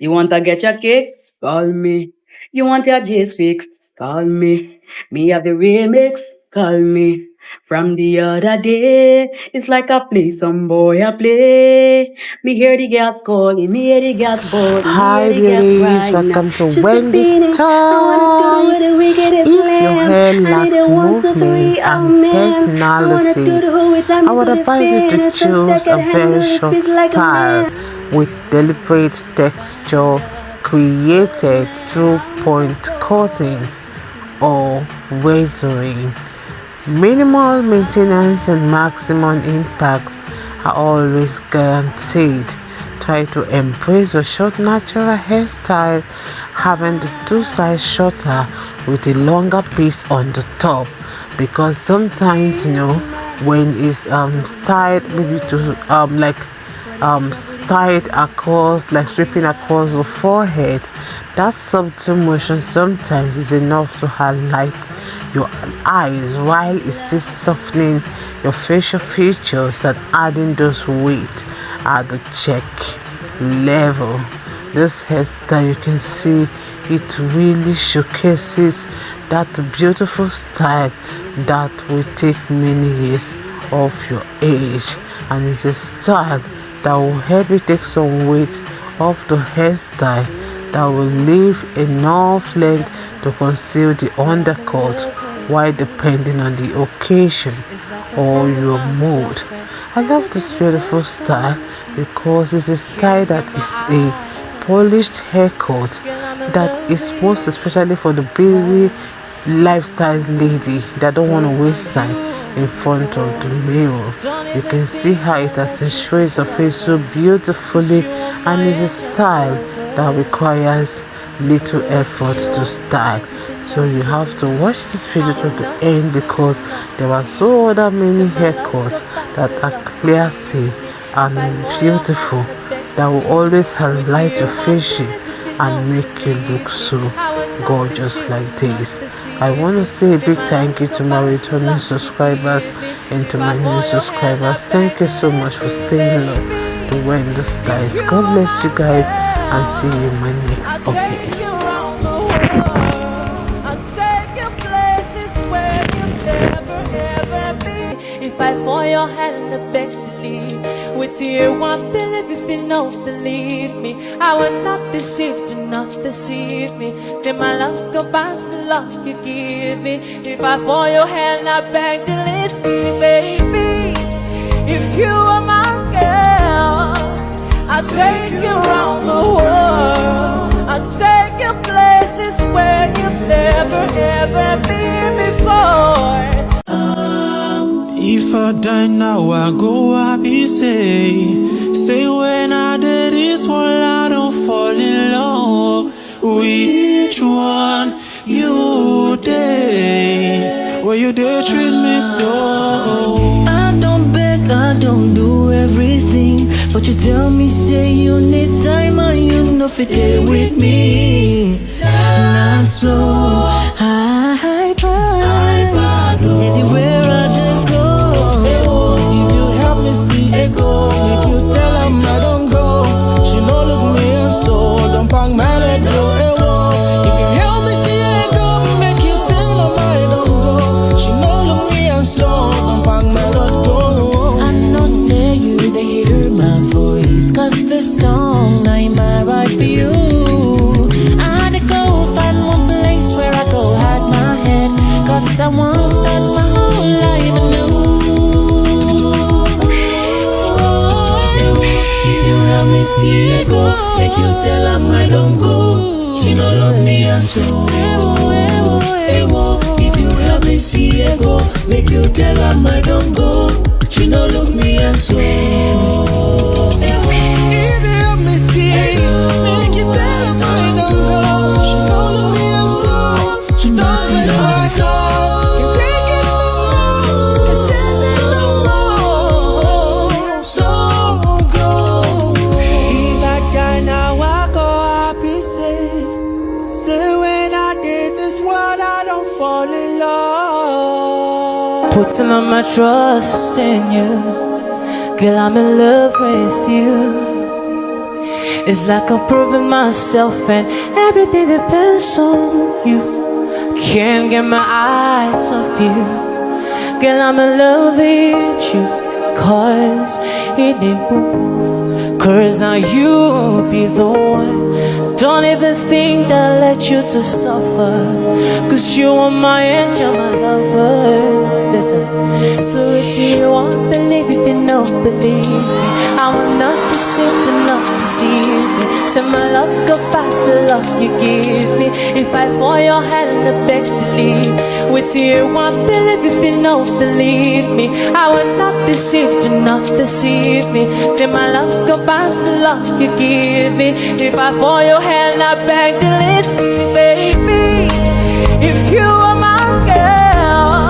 You want to get your kicks? Call me. You want your J's fixed? Call me. Me have the remix? Call me. From the other day, it's like I play some boy I play. Me hear the girls calling, me hear the girls bawling, Hi me hear the girls beauties, crying. welcome to She's Wendy spinning. I wanna do Styles. the wickedest If your slam. hair I need lacks a 1, 2, 3, movement oh and man. I wanna do personality, the whole time I would into the advise you fan. to That choose can a very handle his short fist like a style man. with deliberate texture created through point cutting or razoring. Minimal maintenance and maximum impact are always guaranteed. Try to embrace a short natural hairstyle, having the two sides shorter with a longer piece on the top, because sometimes when it's styled maybe to styled across, like sweeping across the forehead, that subtle motion sometimes is enough to highlight your eyes while it's still softening your facial features and adding those weight at the cheek level. This hairstyle, you can see it really showcases that beautiful style that will take many years of your age, and it's a style that will help you take some weight off the hairstyle, that will leave enough length to conceal the undercut while depending on the occasion or your mood. I love this beautiful style because it's a style that is a polished haircut that is most especially for the busy lifestyle lady that don't want to waste time in front of the mirror. You can see how it accentuates her face so beautifully, and is a style that requires little effort to style. So you have to watch this video to the end, because there are so other many haircuts that are classy and beautiful that will always highlight your face and make you look so gorgeous like this. I want to say a big thank you to my returning subscribers and to my new subscribers. Thank you so much for staying low to Wendy Styles. God bless you guys, and see you in my next update. If I for your hand, I beg to leave. With you, one believe if you don't believe me. I will not deceive, do not deceive me. Say my love go past the love you give me. If I for your hand, I beg to leave me, baby. If you are my girl, I'll take you around the world. I'll take you places where you've never ever been before. If I die now, I go happy, say when I did this one, I don't fall in love. Which one you did? Well, you did treat me so. I don't beg, I don't do everything, but you tell me say you need time and you know fit there with me. Not so I anywhere I just go. If you help me see a go, make you tell her I don't go. She no look me and so don't pang my leg go. If you help me see a go, make you tell her I don't go. She no look me and so don't pang my leg go. I know say you they hear my voice, cause this song I'm right for you. I had to go find one place where I go hide my head, cause I want to start my whole life anew. If you help me see a go, make you tell her I don't go. She no love me and so. If you help me see a go, make you tell her I don't go. She no love me and so. If you help me see a go, make you tell her I don't go. She no love me and so. She don't break my heart. You take it no more, can't stand it no more. So go. If I die now, I go happy, say when I did this world, I don't fall in love. Putting all my trust in you, girl, I'm in love with you. It's like I'm proving myself and everything depends on you. Can't get my eyes off you. Girl, I'm in love with you. Cause it ain't boom. Cause now you be the one. Don't even think that I let you to suffer. Cause you are my angel, my lover. Listen, so if you won't believe, if you don't believe me, I will not deceive, do not deceive me. Send my love go past the love you give me. If I fall your hand and beg to leave, with you won't believe, if you don't believe me, I will not deceive, do not deceive me. Send my love go past the love you give me. If I fall your hand, I beg to leave me, baby. If you are my girl,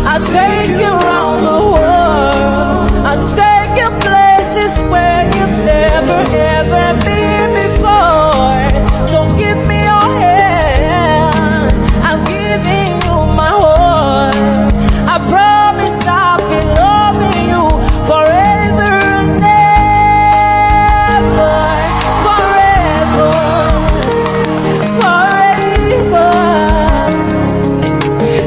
I'll take you around the world. I'll take you places where you've never ever been before. So give me your hand, I'm giving you my heart. I promise I'll be loving you forever and ever. Forever, forever.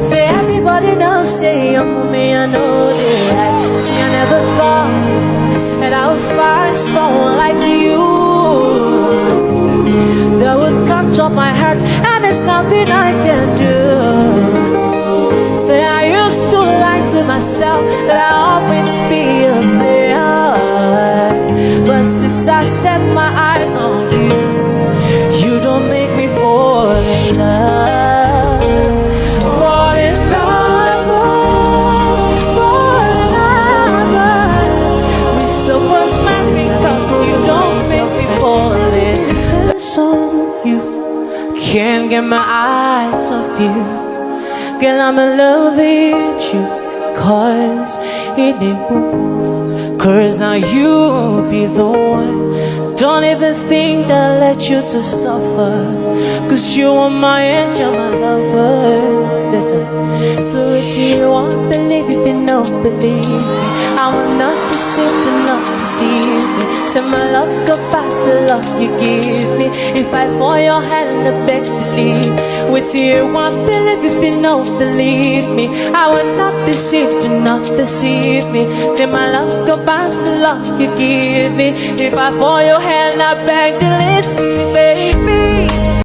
Say everybody now say young woman, I know that. See, I never thought that I would find someone like you that would catch up my heart, and there's nothing I can do. Say I used to lie to myself that I'll always be a player, but since I set my eyes on you, you don't make me fall in love. Fall in love, fall in love. We supposed marry cause you don't make me fall in love. So you can't get my eyes off you. Girl, I'm in love with you. Cause it ain't boom. Cause now you be the one. Don't even think that I let you to suffer. Cause you are my angel, my lover. Listen, so if you won't believe, if you don't believe me, I will not deceive, do not deceive me. Send my love go past the love you give me. If I fall your hand and beg to leave, with you won't believe, if you don't believe me, I will not deceive, do not deceive me. Send my love go past the love you give me. If I fall your hand, I beg to leave me, baby.